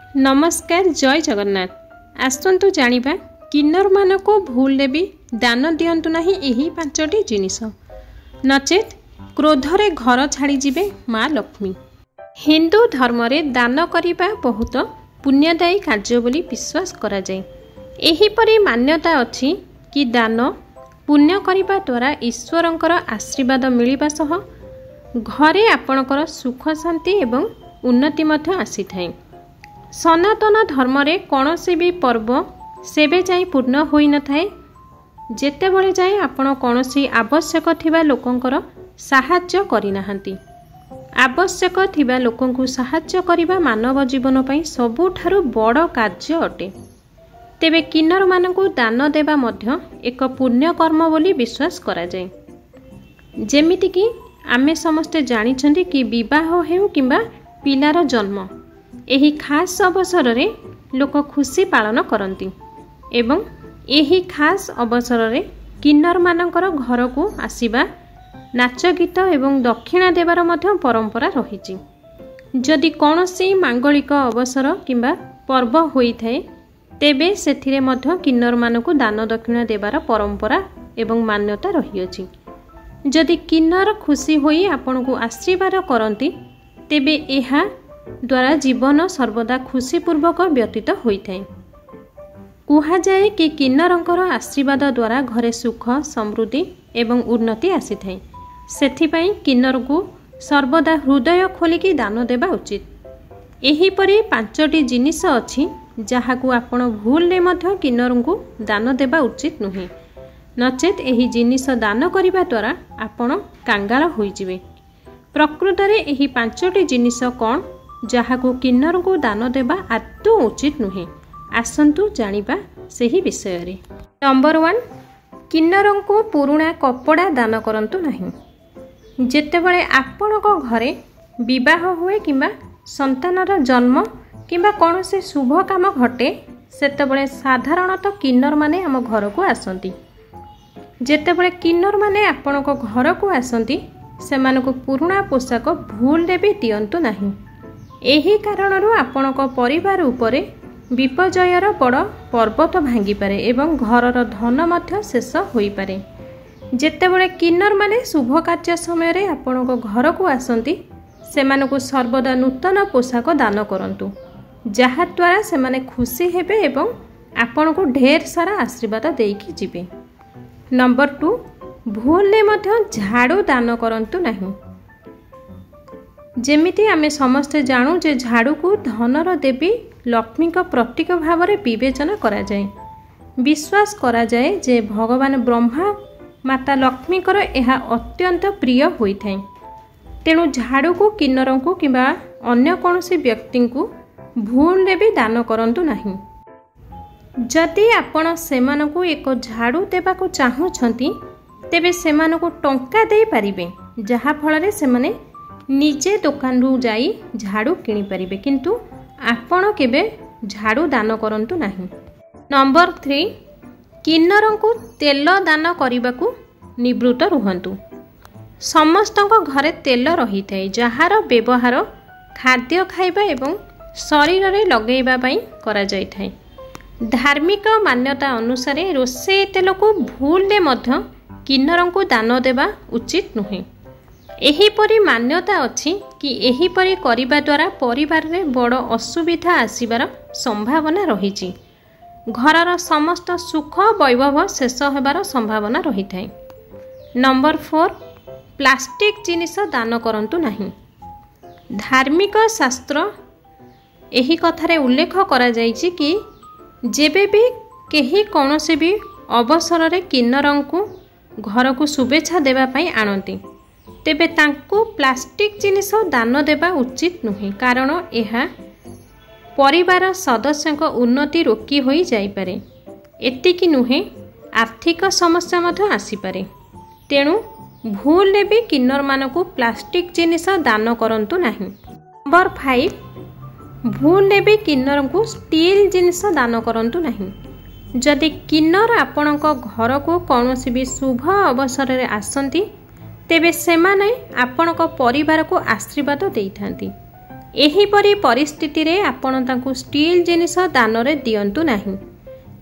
नमस्कार जय जगन्नाथ। आसतु जानिबा किन्नर मानको भूल भी दान दियंतु नहीं यही पांचटी जिनिस नचेत क्रोधरे घर छाड़ी जिबे माँ लक्ष्मी। हिंदू धर्म रे दान करिबा बहुत पुण्यदायी कार्य बोली विश्वास करा जाय। एही परि मान्यता अछि कि दान पुण्य करिबा द्वारा ईश्वरंकर आशीर्वाद मिलिबा सह घरे आपणकर सुख शांति एवं उन्नति मध्य आसीथाय। सनातन धर्म रे कौनसी भी पर्व सेबे जाई पूर्ण होई न थाए जेतेबेले जाए आपण कौनसी आवश्यक थिबा लोकंकर साहाय्य करि नाहंती। आवश्यक थिबा लोकंकु साहाय्य करिबा मानव जीवन पई सबुठारु बड़ कार्य अटे। तेबे किन्नर मानकु दान देबा मध्य एक पुण्य कर्म बोली विश्वास करा जाय। जेमिति कि आमे समस्ते जानिछंती कि विवाह हेउ किंबा पिलार जन्म एही खास अवसर रे लोक खुशी पालन करती एवं एही खास अवसर रे किन्नर मानकर घर को आसीबा नाच गीत एवं दक्षिणा देवार मध्य परंपरा रही। जदि कौनसी मांगलिक अवसर किंबा पर्व होई थाए तेबे सेथिरे मध्य किन्नर मानकु दान दक्षिणा देवार परंपरा एवं मान्यता रही अछि। जदि किन्नर खुशी होई आपनकु आशीर्वाद करती तेबे एहा द्वारा जीवन सर्वदा खुशीपूर्वक व्यतीत होइथाय। कुहा जाए कि किन्नरंकर आशीर्वाद द्वारा घरे सुख समृद्धि एवं उन्नति आसीथाय। सेथिपाई किन्नर को सर्वदा हृदय खोलिकी दान देबा उचित। एही परि पांचटी जिनिस अछि जहाकू आपण भूलले मध्य किन्नरंकु दान देबा उचित नुहे नचेत एही जिनिस दान करिबा द्वारा आपण कांगाल होई जिवे। प्रकृत रे एही पांचटी जिनिस कोन जहाकू किन्नर को दान देबा आदौ उचित नुहे। आसंतु जानिबा सेही विषय रे। नंबर 1 किन्नर को पुराणा कपड़ा दान करंतु नहीं। जेतेबेले आपणको घरे विवाह हुए किंबा संतानर जन्म किंबा कौनसी शुभ काम घटे सेतेबेले साधारणतः किन्नर माने आम घर को आसंती। जेतेबेले किन्नर माने आपणको घर को आसंती सेमानको पुराणा पोशाक भूल रे भी दियंतु नहीं। एही कारणरू आपणको परिवार उपरे विपर्ययर बड़ पर्वत भांगी पारे एवं घरर धन मध्य शेष होई पारे। जेतेबेले किन्नर माने शुभ कार्य समय रे आपणको घर को आसंती सेमानको सर्वदा नूतन पोशाक दान करंतु जहा द्वारा सेमाने खुशी हेबे एवं आपणको ढेर सारा आशीर्वाद देकी जिबे। नंबर 2 भूलले मध्य झाड़ू दान करंतु नहीं। जेमिति आमे समस्ते जानू जे झाड़ू को धनर देवी लक्ष्मी का प्रतीक भाव में विवेचना करा जाए। विश्वास करा जाए जे भगवान ब्रह्मा माता लक्ष्मी कर यह अत्यंत प्रिय होइथाय। तेणु झाड़ू को किन्नर को किंबा अन्य कौनसी व्यक्ति को भूल भी दान करंतु नहीं। जदि आपण सेमानकु एक झाड़ू देबाको चाहुछंती तेबे सेमानकु टंका देई परिबे जहा फଳରେ सेमाने निजे दुकान रू जाई झाड़ू किनी परिबे किंतु आपण केबे झाड़ू दान करंतु नहीं। नंबर 3 किन्नरंकु तेल दान करिबाकू निवृत्त रुहंतु। समस्तक घरे तेल रही थाए जहार व्यवहार खाद्य खाइबा एवं शरीर रे लगेइबा पई करा जाय थाए। धार्मिक मान्यता अनुसार रोषेई तेल को भूलले मध्य किन्नरंकु दान देबा उचित नुहे। एहीपरि मान्यता अछि कि एहीपरि करिबा द्वारा परिवार रे बड़ असुविधा आसीबार संभावना रहिछि। घरर समस्त सुख वैभव शेष हेबार संभावना रही थाए। नंबर 4 प्लास्टिक जिनिस दान करंतु नहीं। धार्मिक शास्त्र एही कथारे उल्लेख करा जायछि कि जेबे भी केही कौनसी भी अवसर रे किन्नरंकु घर को शुभेच्छा देबा पई आणंती तेबे तांकु प्लास्टिक जिनिस दान देबा उचित नुहे कारण एहा परिवार सदस्यक उन्नति रोकी होई जाई पारे। एतिकी नुहे आर्थिक समस्या मध्य आसी पारे। तेणु भूल ले भी किन्नर मानकु प्लास्टिक जिनिस दान करंतु नहीं। नंबर 5 भूल ले भी किन्नर को स्टील जिनिस दान करंतु नहीं। जदि किन्नर आपणक घर को कौनसी भी शुभ अवसर रे आसंती तेबे सेमाने आपणक परिवार को आशीर्वाद देइथांती। एहीपरि परिस्थिति रे आपण तांकु स्टील जिनिस दान रे दियंतु नाही।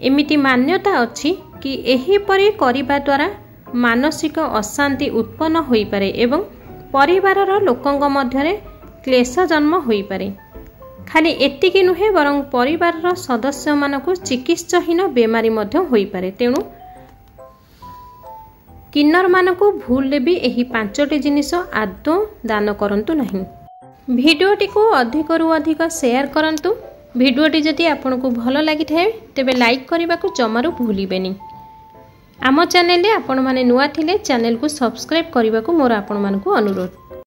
एमिति मान्यता अछि कि एहीपरि करिबा द्वारा मानसिक अशांति उत्पन्न होई पारे एवं परिवारर लोकंग मध्यरे क्लेश जन्म होई पारे। खाली एतिकी नुहे बरं परिवारर सदस्य मानकु चिकित्साहीन बेमारी मध्य होई पारे। तेणु किन्नर मानकु भूल भी एही 5टी जिनिस आदौ दान करंतु नहीं। भिडियोटी को अधिक रु अधिक शेयर करंतु। भिडियोटी जदि आपनको भल लगी थाए तेबे लाइक करने को जमारू भूलिबेनी। आम चैनल रे आपण माने नुआ थिले चैनल को सब्सक्राइब करने को मोर आपण मानकु अनुरोध।